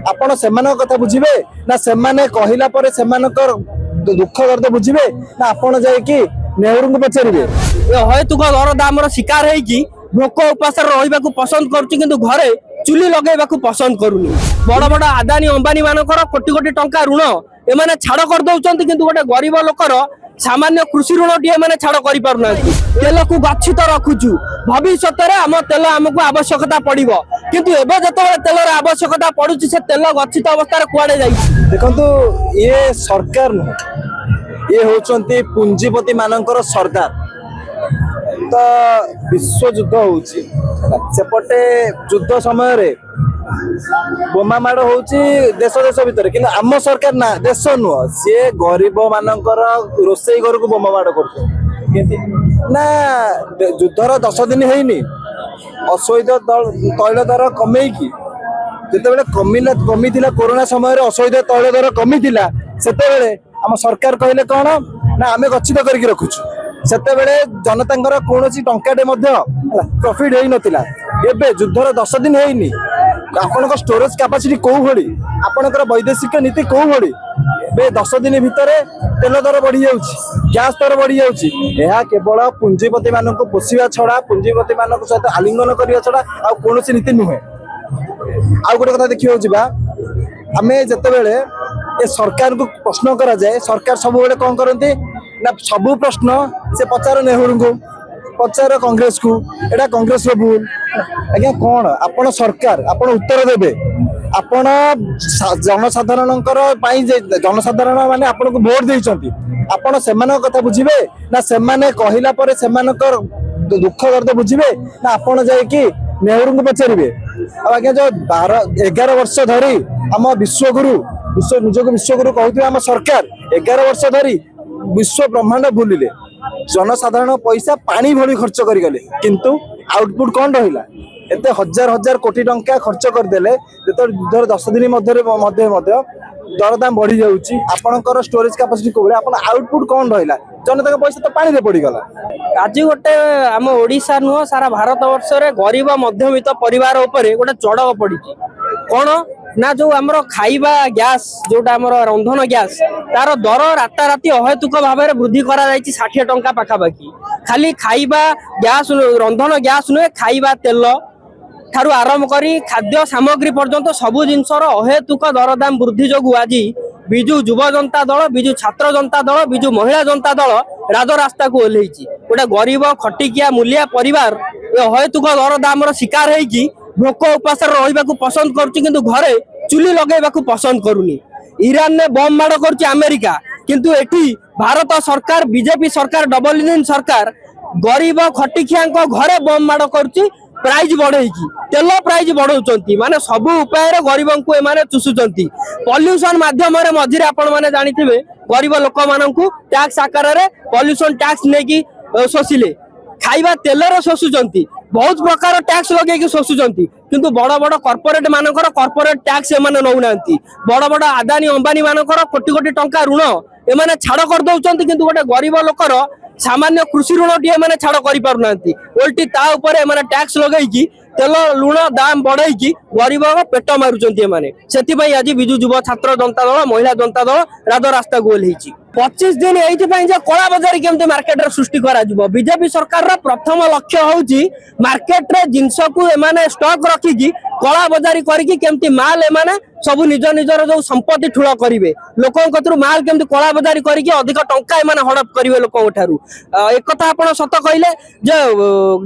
आपण सेमानक कथा बुझिबे ना सेमाने कहिला परे सेमानकर दुख दर्द बुझिबे ना आपण जाय कि नेहरू को पचारिबे हयतुक दर दाम शिकार है भोक उपास रहा पसंद करुच्ची घरे चुली लगेवा पसंद करूनी बड़ बड़ आदानी अंबानी मानकर कोटी कोटी टंका ऋण एमाने छाड़ कर दउचंती किंतु गोटे गरीब लोकर सामान्य कृषि ऋण टी एमाने छाड़ करि पारुना तेल को गच्छित रखुचु भविष्य में आम तेल आमको आवश्यकता पड़िबो किंतु एबे जतबे तेलर आवश्यकता पड़ुची से तेल गच्छित अवस्था कुआडे जाई देखंतु ये सरकार न ये होचंती पूंजीपति मानकर सरकार तो विश्व युद्ध होची सेपटे युद्ध समय रे बोमा माड़ होची देश देश भितर कि आम सरकार ना देश नुह सी गरीब मानकर रोसई घर को बोमा माड़ कर ना युद्धर 10 दिन है असहित तैल दर कमे जिते कमी कोरोना समय असहित तैल दर कमी से आम सरकार कहले कौन ना आम गच्छित करके रखुचु सेतेबेले जनता कौन टंकाटे प्रॉफिट हो नथिला एबे युद्धर 10 दिन है आपण स्टोरेज कैपेसिटी कौ भली आपणकर वैदेशिक नीति कौ भली बे 10 दिन भितर तेल दर बढ़ी जाउछि गैस दर बढ़ी जाउछि यह केवल पूंजीपति मानक पोषिबा छड़ा पूंजीपति मानक सहित आलिंगन करिया छड़ा आ कोनोसी नीति नुहे आ गोटे कथा देखियो जिबा आमे जतेबेले ए सरकार को प्रश्न करा जाए सरकार सब बेले कौन करती ना सबू प्रश्न से पचार नेहरू को पचार कांग्रेस को एटा कांग्रेस भूल आज्ञा कौन आपण सरकार आपण उत्तर देबे आपण जनसाधारण जनसाधारण माने आपण को वोट देइचंती आपण सेमानक कथा बुझिबे ना सेमाने कहिला परे सेमानकर दुख दर्द बुझिबे ना आपण जाय कि नेहरू को पचारिबे आज्ञा जो 11 वर्ष धरी आम विश्वगुरु निजक विश्वगुरु कहते आम सरकार 11 वर्ष धरी विश्व ब्रह्मांड भूलिले जनसाधारण पैसा पानी भली खर्च करगले किंतु आउटपुट कौन रहिला एते हजार हजार कोटी टंका खर्च करदेले युद्धर 10 दिन मध्य दरदाम बढ़ी जाउची आपनकर स्टोरेज कैपेसिटी को आपण आउटपुट कौन रहिला जनता का पैसा तो पानी रे पड़ी गला आज गोटे आम ओडिशा नुह सारा भारत वर्ष रे गरीब मध्यमित परिवार उपरे गोटे चढ़क पड़ी कौन ना जो आमर खाइबा गैस जोटा आमर रंधन गैस तार दर राताराति अहेतुक भाव में वृद्धि करा 60 टंका पाखापाखि खाली खाइबा गैस रंधन गैस नुहे खाइबा तेल ठारू आरंभ करी खाद्य सामग्री पर्यंत सबु जिनसर अहेतुक दरदाम वृद्धि जोगु आज विजु युव जनता दल विजु छात्र जनता दल विजु महिला जनता दल राजरास्ता को ओह्लैछि गोटे गरीब खटिकिया मूलिया परिवार अहेतुक दरदाम शिकार है भोक उपास रहा पसंद करुच्ची घरे चुली लगेवा पसंद करूनी ईरान ने बम माड़ कर अमेरिका किंतु एठी भारत सरकार बीजेपी सरकार डबल इंजिन सरकार गरीब खटिखिया घरे बम माड़ कर प्राइज बढ़े तेल प्राइज बढ़ाऊँ माने सब उपाय गरीब को एमाने चुसुचंती पॉल्यूशन माध्यम मझे आपण मैंने जानिथिबे गरीब लोक माननकु टैक्स आकार रे पॉल्यूशन टैक्स नेकी शोषिले खाइबा तेलर शोषुचंती बहुत प्रकार टैक्स लगे शोषुचंती किंतु बड़ बड़ कॉर्पोरेट मानकर कॉर्पोरेट टैक्स एमाने नौनांती बड़ बड़ आदानी अंबानी मानकर कोटी कोटी टंका ऋण एमाने छाड़ कर दउचंती किंतु गोटे गरीब लोकर सामान्य कृषि ऋण टी एमाने छाड़ करि पारुना उल्टी ता ऊपर एमाने टैक्स लगेकी तेल लुण दाम बढ़ाई गरीब पेट मारुचंती एमाने सेतिपई आज विजु युव छात्र जनता दल महिला जनता दल राजरास्ता को ओह्लैछि 25 दिन ये कला बजारी केमती मार्केट रे सृष्टि करा जिवो बीजेपी सरकार प्रथम लक्ष्य होउची मार्केट रे जिंस को एमाने स्टॉक रखिकी कला बजारी करके केमती माल एमाने सब निज निजर जो संपत्ति ठूल करेंगे लोकों कतरू माल केमती कला बजारी करके अधिक टंका एमाने हड़प करेंगे लोकों ठारू एक कथा आपण सत कहले जे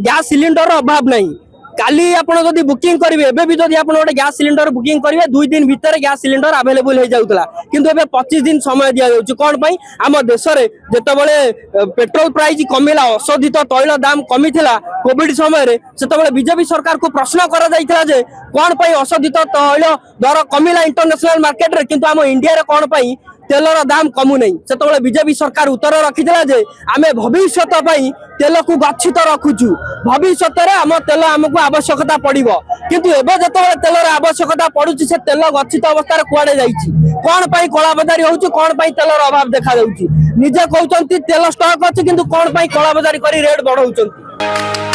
गैस सिलिंडर अभाव नहीं काली आपण जदि बुकिंग करेंगे एबे भी जदि आपण गोटे गैस सिलिंडर बुकिंग करेंगे 2 दिन भितर गैस सिलिंडर अवेलेबल हो जाउतला किंतु एबे 25 दिन समय दिया जाउची कोन पई आम देश रे जेतेबेले पेट्रोल प्राइस कमिला अशोधित तैल दाम कमी थिला कोविड समय रे सेतेबेले बीजेपी सरकार को प्रश्न करा जाइथिला जे कोन पई अशोधित तैल दर कमिला इंटरनेशनल मार्केट रे किंतु आम इंडिया रे कोन पई तेलर दाम कमु नहीं से बीजेपी सरकार उत्तर रखीला जे आम भविष्य तेल को गच्छित रखुचु भविष्य में आम तेल आमको आवश्यकता पड़ो किंतु एबे जतबेले तेलर आवश्यकता पड़ुची से तेल गच्छित अवस्था कुआडे जाइछि कौन पाई कला बजारी होउची कौन पाई तेलर अभाव देखा जाउची निजे कहउचंती तेल स्टॉक अछि किंतु कौन पाई कला बजारी करी रेट बढ़ाउचंती।